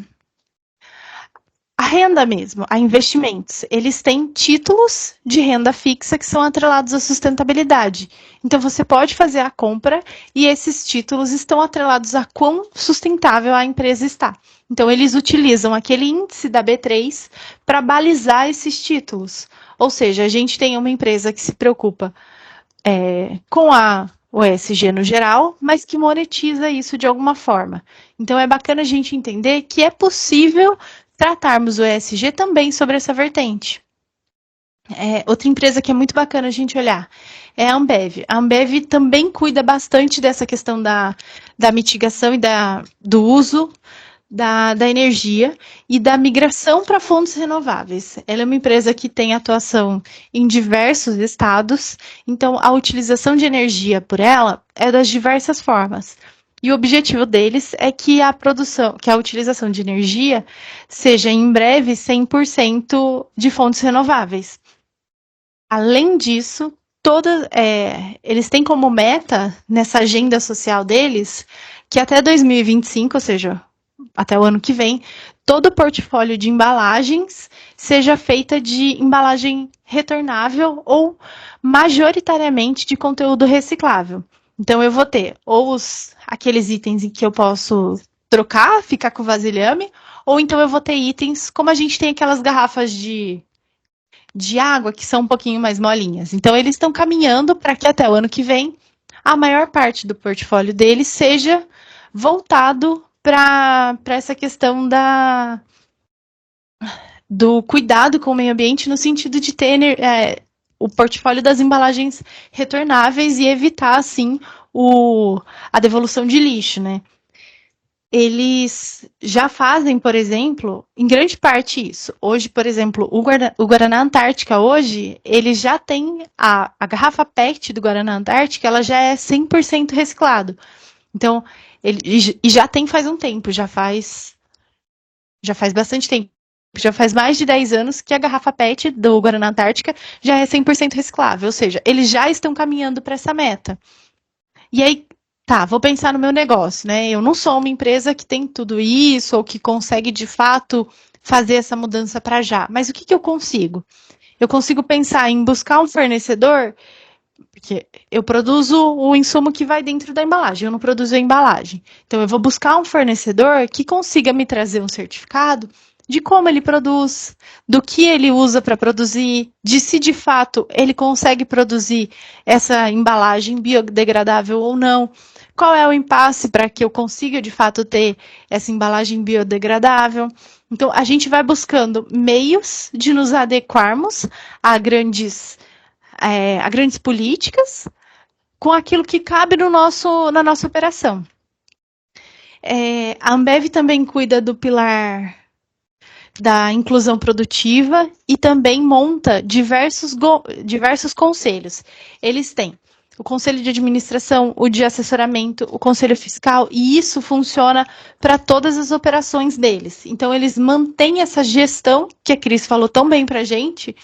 renda mesmo, a investimentos. Eles têm títulos de renda fixa que são atrelados à sustentabilidade. Então, você pode fazer a compra e esses títulos estão atrelados a quão sustentável a empresa está. Então, eles utilizam aquele índice da B3 para balizar esses títulos. Ou seja, a gente tem uma empresa que se preocupa com o ESG no geral, mas que monetiza isso de alguma forma. Então, é bacana a gente entender que é possível tratarmos o ESG também sobre essa vertente. Outra empresa que é muito bacana a gente olhar é a Ambev. A Ambev também cuida bastante dessa questão da mitigação e do uso da energia e da migração para fontes renováveis. Ela é uma empresa que tem atuação em diversos estados, então a utilização de energia por ela é das diversas formas. E o objetivo deles é que a utilização de energia seja em breve 100% de fontes renováveis. Além disso, eles têm como meta nessa agenda social deles que até 2025, ou seja, até o ano que vem, todo o portfólio de embalagens seja feita de embalagem retornável ou majoritariamente de conteúdo reciclável. Então, eu vou ter ou aqueles itens em que eu posso trocar, ficar com vasilhame, ou então eu vou ter itens como a gente tem aquelas garrafas de água que são um pouquinho mais molinhas. Então, eles estão caminhando para que até o ano que vem a maior parte do portfólio deles seja voltado para essa questão do cuidado com o meio ambiente, no sentido de ter o portfólio das embalagens retornáveis e evitar, assim, a devolução de lixo, né? Eles já fazem, por exemplo, em grande parte isso. Hoje, por exemplo, o Guaraná Antártica, hoje, ele já tem a garrafa PET do Guaraná Antártica, ela já é 100% reciclado. Então, e já tem faz um tempo, já faz bastante tempo. Já faz mais de 10 anos que a garrafa PET do Guaraná Antártica já é 100% reciclável. Ou seja, eles já estão caminhando para essa meta. E aí, tá, vou pensar no meu negócio, né? Eu não sou uma empresa que tem tudo isso ou que consegue, de fato, fazer essa mudança para já. Mas o que eu consigo? Eu consigo pensar em buscar um fornecedor, porque eu produzo o insumo que vai dentro da embalagem, eu não produzo a embalagem. Então, eu vou buscar um fornecedor que consiga me trazer um certificado de como ele produz, do que ele usa para produzir, de se de fato ele consegue produzir essa embalagem biodegradável ou não, qual é o impasse para que eu consiga de fato ter essa embalagem biodegradável. Então, a gente vai buscando meios de nos adequarmos a grandes políticas, com aquilo que cabe na nossa operação. A Ambev também cuida do pilar da inclusão produtiva e também monta diversos conselhos. Eles têm o conselho de administração, o de assessoramento, o conselho fiscal, e isso funciona para todas as operações deles. Então, eles mantêm essa gestão, que a Cris falou tão bem para a gente,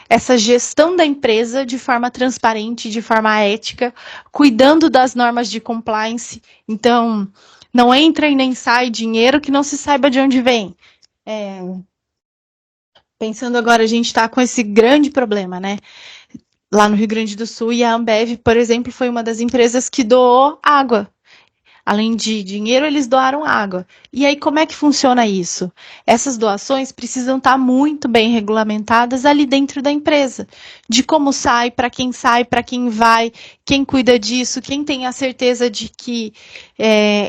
essa gestão da empresa de forma transparente, de forma ética, cuidando das normas de compliance. Então, não entra e nem sai dinheiro que não se saiba de onde vem. Pensando agora, a gente está com esse grande problema, né? Lá no Rio Grande do Sul, e a Ambev, por exemplo, foi uma das empresas que doou água. Além de dinheiro, eles doaram água. E aí, como é que funciona isso? Essas doações precisam estar muito bem regulamentadas ali dentro da empresa. De como sai, para quem vai, quem cuida disso, quem tem a certeza de que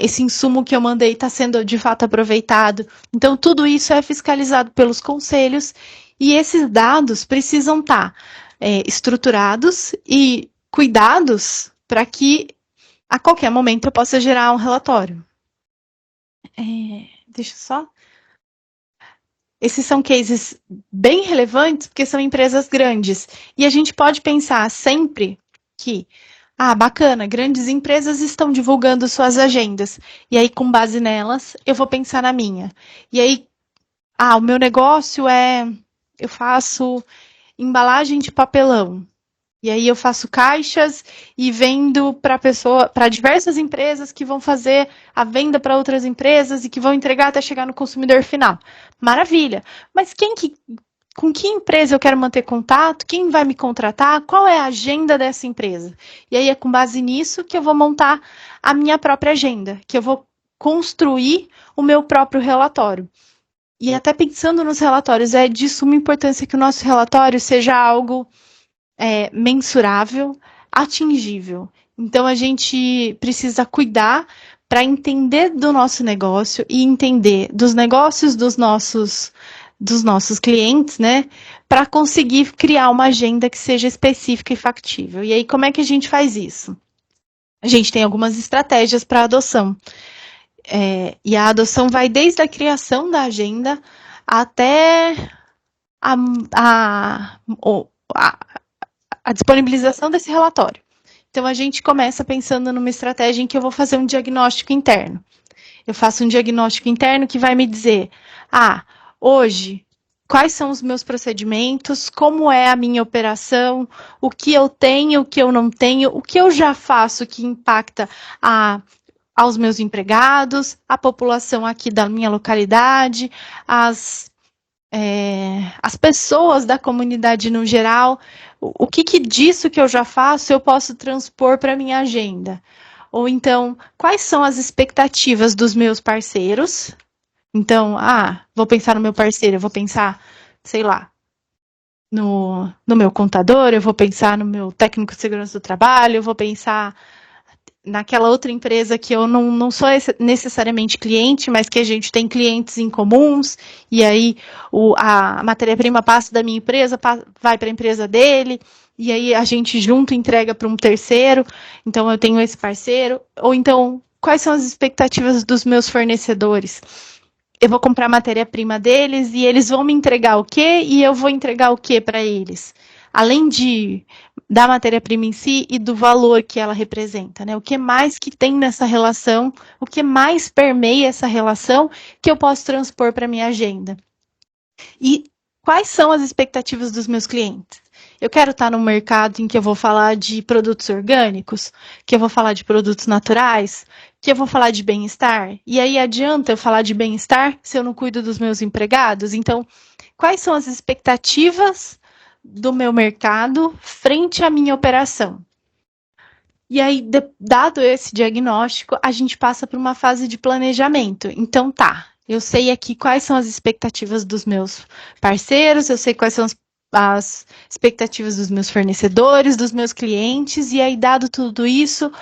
esse insumo que eu mandei está sendo de fato aproveitado. Então, tudo isso é fiscalizado pelos conselhos e esses dados precisam estar estruturados e cuidados para que a qualquer momento eu possa gerar um relatório. Deixa só. Esses são cases bem relevantes, porque são empresas grandes. E a gente pode pensar sempre que, bacana, grandes empresas estão divulgando suas agendas. E aí, com base nelas, eu vou pensar na minha. E aí, o meu negócio eu faço embalagem de papelão. E aí eu faço caixas e vendo para diversas empresas que vão fazer a venda para outras empresas e que vão entregar até chegar no consumidor final. Maravilha! Mas com que empresa eu quero manter contato? Quem vai me contratar? Qual é a agenda dessa empresa? E aí é com base nisso que eu vou montar a minha própria agenda, que eu vou construir o meu próprio relatório. E até pensando nos relatórios, é de suma importância que o nosso relatório seja algo mensurável, atingível. Então, a gente precisa cuidar para entender do nosso negócio e entender dos negócios dos nossos clientes, né? Para conseguir criar uma agenda que seja específica e factível. E aí, como é que a gente faz isso? A gente tem algumas estratégias para adoção. E a adoção vai desde a criação da agenda até a disponibilização desse relatório. Então, a gente começa pensando numa estratégia em que eu vou fazer um diagnóstico interno. Eu faço um diagnóstico interno que vai me dizer, hoje, quais são os meus procedimentos, como é a minha operação, o que eu tenho, o que eu não tenho, o que eu já faço que impacta aos meus empregados, a população aqui da minha localidade, as pessoas da comunidade no geral, o que disso que eu já faço eu posso transpor para a minha agenda? Ou então, quais são as expectativas dos meus parceiros? Então, vou pensar no meu parceiro, eu vou pensar, sei lá, no meu contador, eu vou pensar no meu técnico de segurança do trabalho, eu vou pensar naquela outra empresa que eu não sou necessariamente cliente, mas que a gente tem clientes em comuns, e aí a matéria-prima passa da minha empresa, vai para a empresa dele, e aí a gente junto entrega para um terceiro, então eu tenho esse parceiro. Ou então, quais são as expectativas dos meus fornecedores? Eu vou comprar matéria-prima deles e eles vão me entregar o quê? E eu vou entregar o quê para eles? Além da matéria-prima em si e do valor que ela representa, né? O que mais que tem nessa relação, o que mais permeia essa relação que eu posso transpor para a minha agenda? E quais são as expectativas dos meus clientes? Eu quero estar num mercado em que eu vou falar de produtos orgânicos, que eu vou falar de produtos naturais, que eu vou falar de bem-estar. E aí adianta eu falar de bem-estar se eu não cuido dos meus empregados? Então, quais são as expectativas do meu mercado frente à minha operação? E aí, dado esse diagnóstico, a gente passa por uma fase de planejamento. Então, eu sei aqui quais são as expectativas dos meus parceiros, eu sei quais são as expectativas dos meus fornecedores, dos meus clientes, e aí, dado tudo isso,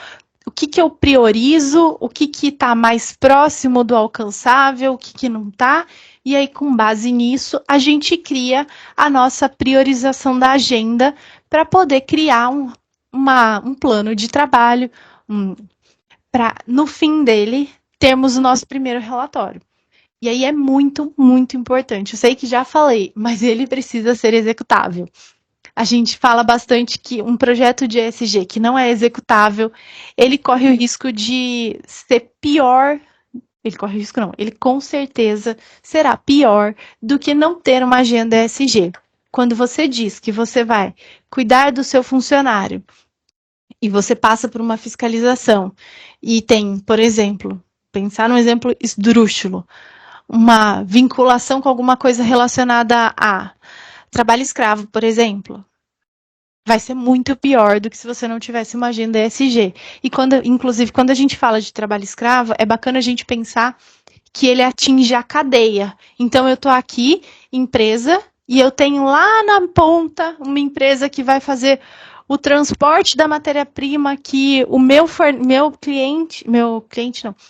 o que eu priorizo, o que está mais próximo do alcançável, o que não está, e aí, com base nisso, a gente cria a nossa priorização da agenda para poder criar um plano de trabalho, para, no fim dele, termos o nosso primeiro relatório. E aí é muito, muito importante. Eu sei que já falei, mas ele precisa ser executável. A gente fala bastante que um projeto de ESG que não é executável, ele corre o risco de ser pior. Ele corre o risco, não. Ele com certeza será pior do que não ter uma agenda ESG. Quando você diz que você vai cuidar do seu funcionário e você passa por uma fiscalização e tem, por exemplo, pensar num exemplo esdrúxulo, uma vinculação com alguma coisa relacionada a trabalho escravo, por exemplo, vai ser muito pior do que se você não tivesse uma agenda ESG. E inclusive, quando a gente fala de trabalho escravo, é bacana a gente pensar que ele atinge a cadeia. Então, eu estou aqui, empresa, e eu tenho lá na ponta uma empresa que vai fazer o transporte da matéria-prima que o meu cliente não,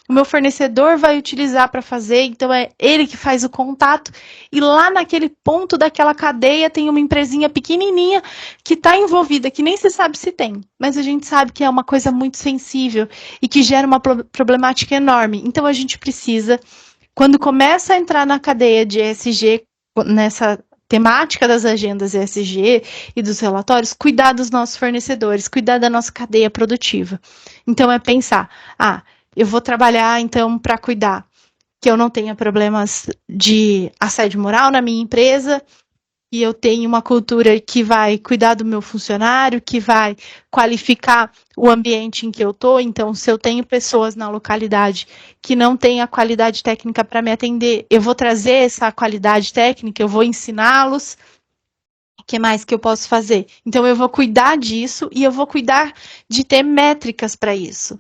o meu fornecedor vai utilizar para fazer, então é ele que faz o contato, e lá naquele ponto daquela cadeia tem uma empresinha pequenininha que está envolvida, que nem se sabe se tem, mas a gente sabe que é uma coisa muito sensível e que gera uma problemática enorme. Então a gente precisa, quando começa a entrar na cadeia de ESG, nessa temática das agendas ESG e dos relatórios, cuidar dos nossos fornecedores, cuidar da nossa cadeia produtiva. Então é pensar, eu vou trabalhar então para cuidar que eu não tenha problemas de assédio moral na minha empresa, e eu tenho uma cultura que vai cuidar do meu funcionário, que vai qualificar o ambiente em que eu estou. Então, se eu tenho pessoas na localidade que não têm a qualidade técnica para me atender, eu vou trazer essa qualidade técnica, eu vou ensiná-los. O que mais que eu posso fazer? Então, eu vou cuidar disso e eu vou cuidar de ter métricas para isso.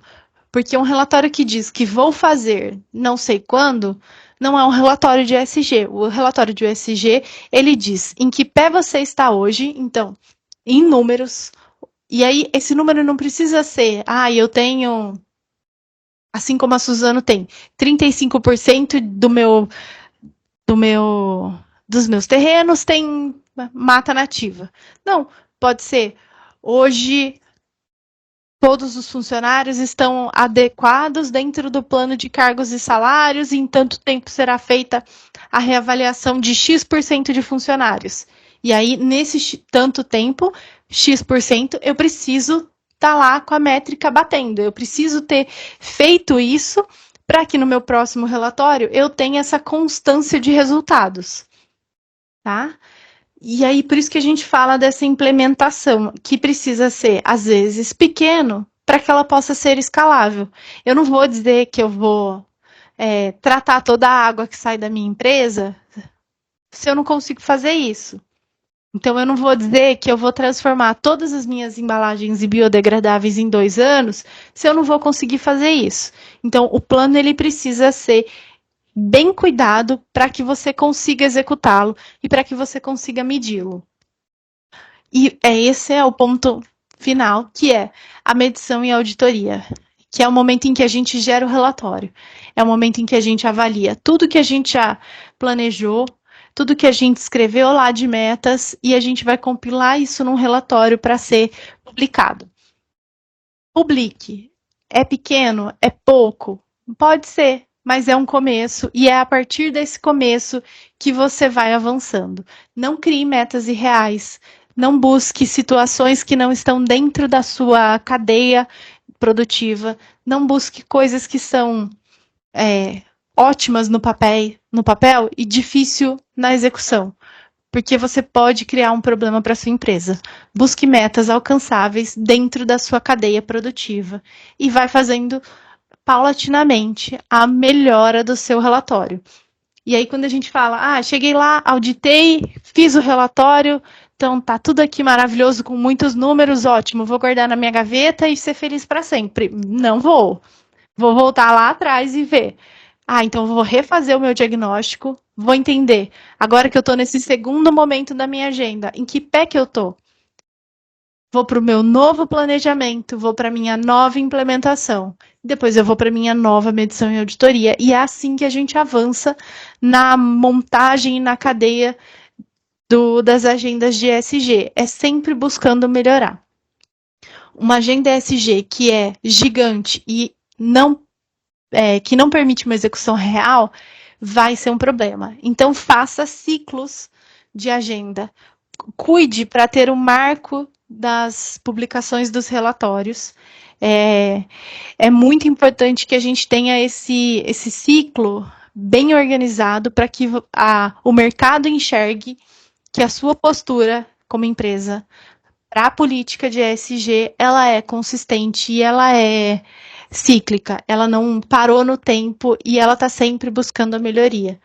Porque um relatório que diz que vou fazer não sei quando, não é um relatório de ESG. O relatório de ESG, ele diz em que pé você está hoje, então, em números. E aí, esse número não precisa ser, eu tenho, assim como a Suzano tem, 35% dos meus terrenos tem mata nativa. Não, pode ser, hoje todos os funcionários estão adequados dentro do plano de cargos e salários, e em tanto tempo será feita a reavaliação de X% de funcionários. E aí, nesse tanto tempo, X%, eu preciso estar lá com a métrica batendo. Eu preciso ter feito isso para que no meu próximo relatório eu tenha essa constância de resultados. Tá? E aí, por isso que a gente fala dessa implementação, que precisa ser, às vezes, pequeno, para que ela possa ser escalável. Eu não vou dizer que eu vou tratar toda a água que sai da minha empresa se eu não consigo fazer isso. Então, eu não vou dizer que eu vou transformar todas as minhas embalagens em biodegradáveis em 2 anos se eu não vou conseguir fazer isso. Então, o plano ele precisa ser bem cuidado para que você consiga executá-lo e para que você consiga medi-lo. E esse é o ponto final, que é a medição e a auditoria, que é o momento em que a gente gera o relatório. É o momento em que a gente avalia tudo que a gente já planejou, tudo que a gente escreveu lá de metas, e a gente vai compilar isso num relatório para ser publicado. Publique. É pequeno? É pouco? Pode ser, mas é um começo, e é a partir desse começo que você vai avançando. Não crie metas irreais, não busque situações que não estão dentro da sua cadeia produtiva, não busque coisas que são ótimas no papel e difícil na execução, porque você pode criar um problema para sua empresa. Busque metas alcançáveis dentro da sua cadeia produtiva e vai fazendo paulatinamente a melhora do seu relatório. E aí, quando a gente fala, cheguei lá, auditei, fiz o relatório, então tá tudo aqui maravilhoso, com muitos números, ótimo, vou guardar na minha gaveta e ser feliz para sempre. Não vou. Vou voltar lá atrás e ver. Então vou refazer o meu diagnóstico, vou entender. Agora que eu estou nesse segundo momento da minha agenda, em que pé que eu estou? Vou para o meu novo planejamento, vou para a minha nova implementação. Depois eu vou para a minha nova medição e auditoria. E é assim que a gente avança na montagem e na cadeia das agendas de ESG. É sempre buscando melhorar. uma agenda ESG que é gigante e que não permite uma execução real, vai ser um problema. Então, faça ciclos de agenda. Cuide para ter um marco das publicações dos relatórios. É muito importante que a gente tenha esse ciclo bem organizado para que o mercado enxergue que a sua postura como empresa para a política de ESG, ela é consistente e ela é cíclica, ela não parou no tempo e ela está sempre buscando a melhoria.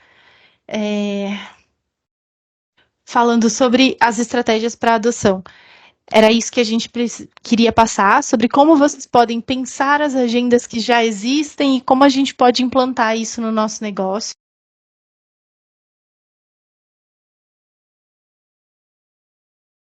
Falando sobre as estratégias para adoção. Era isso que a gente queria passar, sobre como vocês podem pensar as agendas que já existem e como a gente pode implantar isso no nosso negócio.